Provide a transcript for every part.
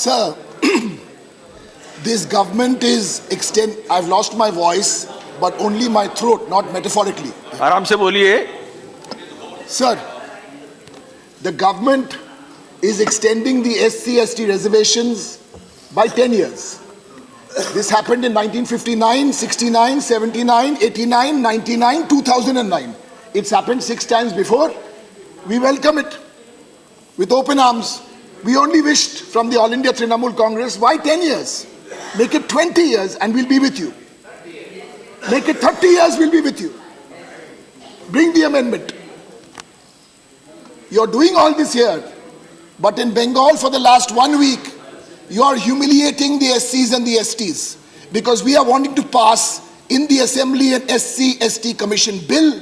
Sir, this government is I've lost my voice, but only my throat, not metaphorically. आराम से बोलिए. Sir, the government is extending the SC/ST reservations by 10 years. This happened in 1959, 69, 79, 89, 99, 2009. It's happened 6 times before. We welcome it with open arms. We only wished from the All India Trinamool Congress, why 10 years? Make it 20 years and we'll be with you. Make it 30 years, we'll be with you. Bring the amendment. You're doing all this here, but in Bengal for the last 1 week, you are humiliating the SCs and the STs because we are wanting to pass in the Assembly an SC/ST Commission bill.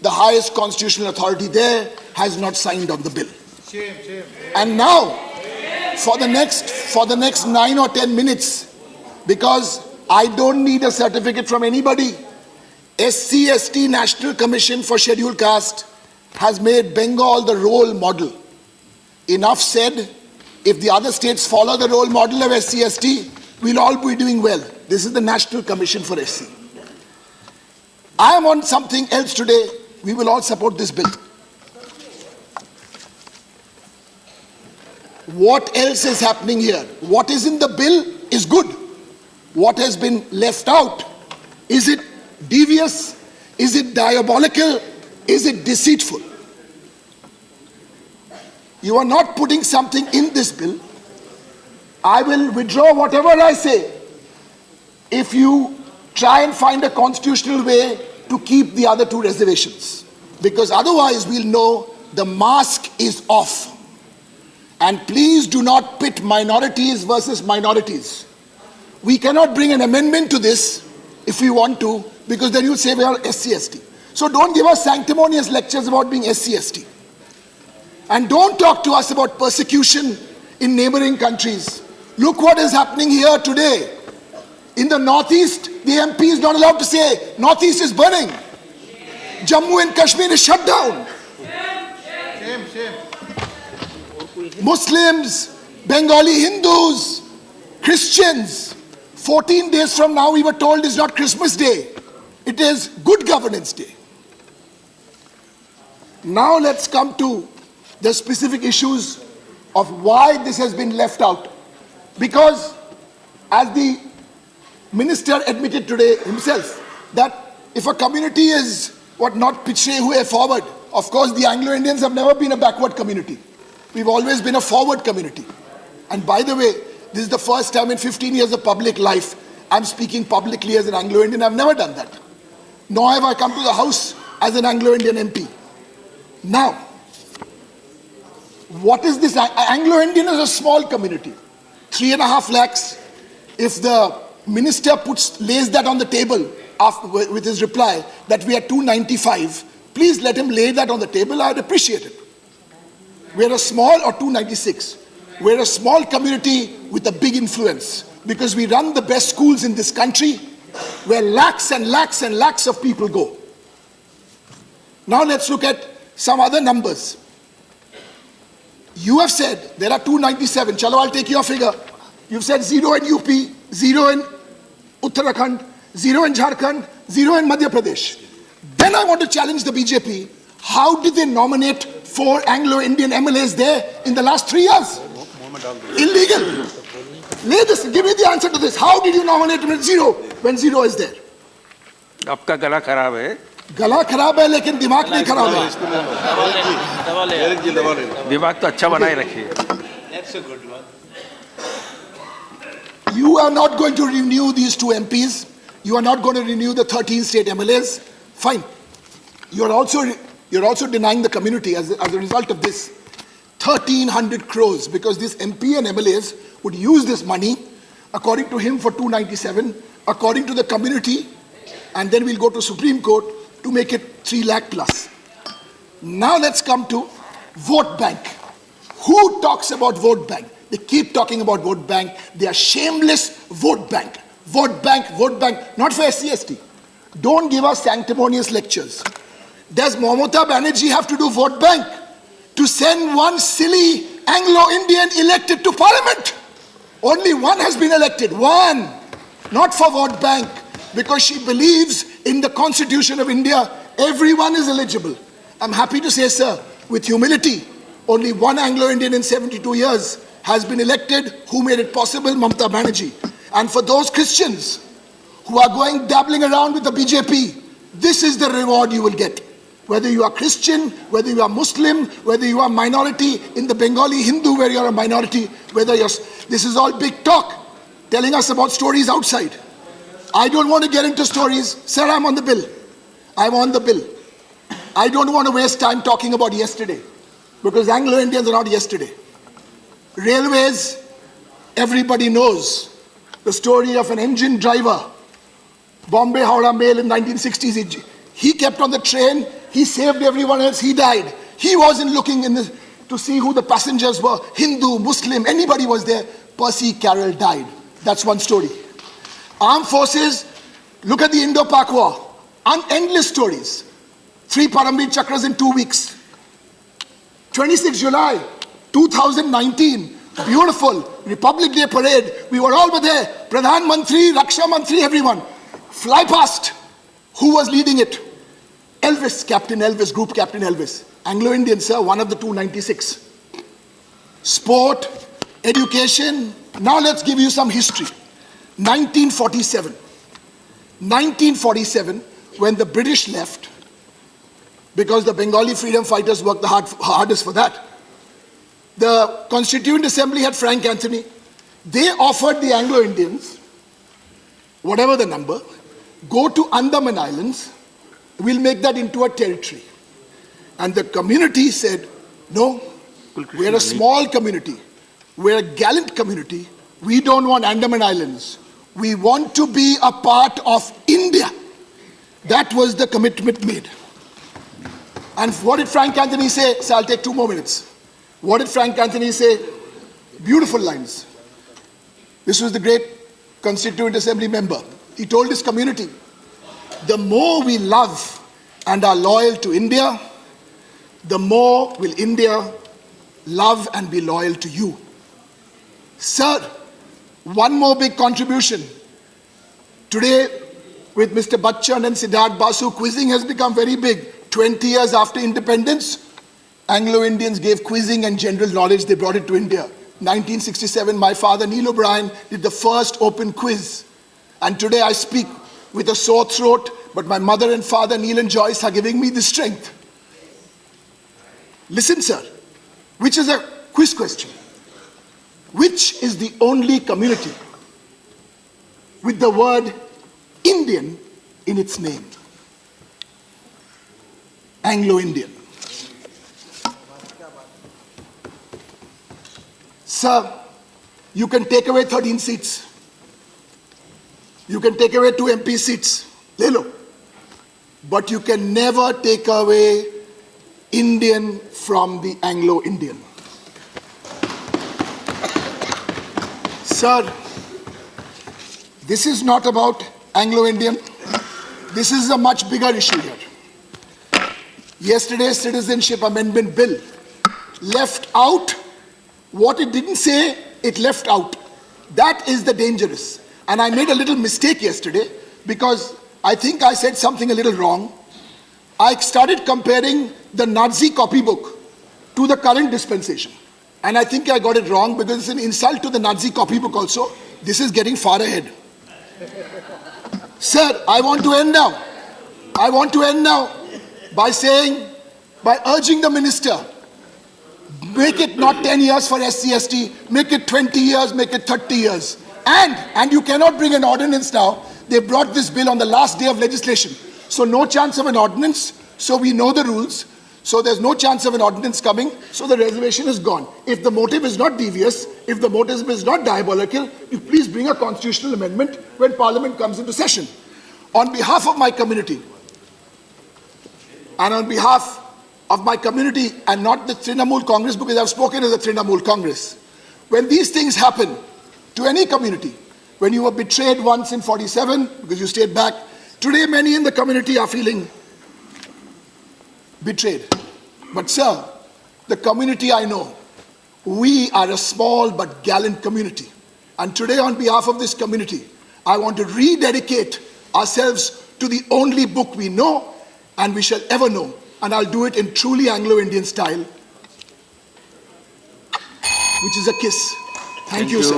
The highest constitutional authority there has not signed on the bill. Shame. And now, for the next 9 or 10 minutes, because I don't need a certificate from anybody, SC/ST National Commission for Scheduled Caste has made Bengal the role model. Enough said. If the other states follow the role model of SC/ST, we'll all be doing well. This is the National Commission for SC. I am on something else today. We will all support this bill. What else is happening here? What is in the bill is good. What has been left out? Is it devious? Is it diabolical? Is it deceitful? You are not putting something in this bill. I will withdraw whatever I say if you try and find a constitutional way to keep the other 2 reservations. Because otherwise we'll know the mask is off. And please do not pit minorities versus minorities. We cannot bring an amendment to this if we want to, because then you'll say we are SC/ST. So don't give us sanctimonious lectures about being SC/ST. And don't talk to us about persecution in neighboring countries. Look what is happening here today. In the Northeast, the MP is not allowed to say, Northeast is burning. Jammu and Kashmir is shut down. Shame. Muslims, Bengali Hindus, Christians. 14 days from now, we were told is not Christmas Day. It is Good Governance Day. Now let's come to the specific issues of why this has been left out. Because as the minister admitted today himself, that if a community is not pichhe hue forward, of course the Anglo-Indians have never been a backward community. We've always been a forward community. And by the way, this is the first time in 15 years of public life I'm speaking publicly as an Anglo-Indian. I've never done that. Nor have I come to the House as an Anglo-Indian MP. Now, what is this? Anglo-Indian is a small community. 3.5 lakhs. If the minister lays that on the table with his reply that we are 295, please let him lay that on the table. I'd appreciate it. We're a small, or 296. We're a small community with a big influence because we run the best schools in this country where lakhs and lakhs and lakhs of people go. Now let's look at some other numbers. You have said there are 297. Chalo, I'll take your figure. You've said 0 in UP, 0 in Uttarakhand, 0 in Jharkhand, 0 in Madhya Pradesh. Then I want to challenge the BJP. How did they nominate 4 Anglo-Indian MLAs there in the last 3 years? Illegal. Give me the answer to this. How did you nominate him at 0 when 0 is there? आपका गला खराब है. गला खराब है लेकिन दिमाग नहीं खराब है. दिमाग तो अच्छा बनाए रखिए. That's a good one. You are not going to renew these 2 MPs. You are not going to renew the 13 state MLAs. Fine. You're also denying the community as a result of this 1,300 crores, because this MP and MLAs would use this money, according to him, for 297, according to the community, and then we'll go to Supreme Court to make it 3 lakh plus. Now let's come to vote bank. Who talks about vote bank? They keep talking about vote bank. They are shameless vote bank. Vote bank, not for SC/ST. Don't give us sanctimonious lectures. Does Mamata Banerjee have to do vote bank to send one silly Anglo-Indian elected to parliament? Only one has been elected. One. Not for vote bank. Because she believes in the Constitution of India. Everyone is eligible. I'm happy to say, sir, with humility, only one Anglo-Indian in 72 years has been elected. Who made it possible? Mamata Banerjee. And for those Christians who are going dabbling around with the BJP, this is the reward you will get. Whether you are Christian, whether you are Muslim, whether you are minority in the Bengali Hindu where you are a minority, whether you're... This is all big talk, telling us about stories outside. I don't want to get into stories. Sir, I'm on the bill. I'm on the bill. I don't want to waste time talking about yesterday, because Anglo-Indians are not yesterday. Railways, everybody knows the story of an engine driver. Bombay Howrah Mail in 1960s. He kept on the train. He saved everyone else. He died. He wasn't looking to see who the passengers were. Hindu, Muslim, anybody was there. Percy Carroll died. That's one story. Armed forces, look at the Indo-Pak War. Endless stories. 3 Paramveer Chakras in 2 weeks. 26 July 2019. Beautiful. Republic Day parade. We were all there. Pradhan Mantri, Raksha Mantri, everyone. Fly past. Who was leading it? Elvis, Captain Elvis, Group Captain Elvis. Anglo-Indian, sir, one of the 296. Sport, education. Now let's give you some history. 1947. 1947, when the British left, because the Bengali freedom fighters worked the hardest for that. The Constituent Assembly had Frank Anthony. They offered the Anglo-Indians, whatever the number, go to Andaman Islands, we'll make that into a territory. And the community said, no, we're a small community. We're a gallant community. We don't want Andaman Islands. We want to be a part of India. That was the commitment made. And what did Frank Anthony say? So I'll take 2 more minutes. What did Frank Anthony say? Beautiful lines. This was the great Constituent Assembly member. He told his community, the more we love and are loyal to India, the more will India love and be loyal to you. Sir, one more big contribution. Today, with Mr. Bachchan and Siddharth Basu, quizzing has become very big. 20 years after independence, Anglo-Indians gave quizzing and general knowledge. They brought it to India. 1967, my father, O Brien, did the first open quiz. And today I speak with a sore throat, but my mother and father, Neil and Joyce, are giving me the strength. Listen, sir, which is a quiz question. Which is the only community with the word Indian in its name? Anglo-Indian. Sir, you can take away 13 seats. You can take away 2 MP seats. Lelo. But you can never take away Indian from the Anglo-Indian. Sir, this is not about Anglo-Indian. This is a much bigger issue here. Yesterday's Citizenship Amendment Bill left out what it didn't say, it left out. That is the dangerous. And I made a little mistake yesterday because I think I said something a little wrong. I started comparing the Nazi copybook to the current dispensation. And I think I got it wrong because it's an insult to the Nazi copybook also. This is getting far ahead. Sir, I want to end now. I want to end now by saying, by urging the minister, make it not 10 years for SC/ST, make it 20 years, make it 30 years. And you cannot bring an ordinance now. They brought this bill on the last day of legislation. So no chance of an ordinance. So we know the rules. So there's no chance of an ordinance coming. So the reservation is gone. If the motive is not devious, if the motive is not diabolical, you please bring a constitutional amendment when Parliament comes into session. On behalf of my community, and on behalf of my community and not the Trinamool Congress, because I've spoken as a Trinamool Congress, when these things happen to any community, when you were betrayed once in 47 because you stayed back, today many in the community are feeling betrayed. But sir, the community I know, we are a small but gallant community. And today, on behalf of this community, I want to rededicate ourselves to the only book we know and we shall ever know. And I'll do it in truly Anglo-Indian style, which is a kiss. Thank you, sir.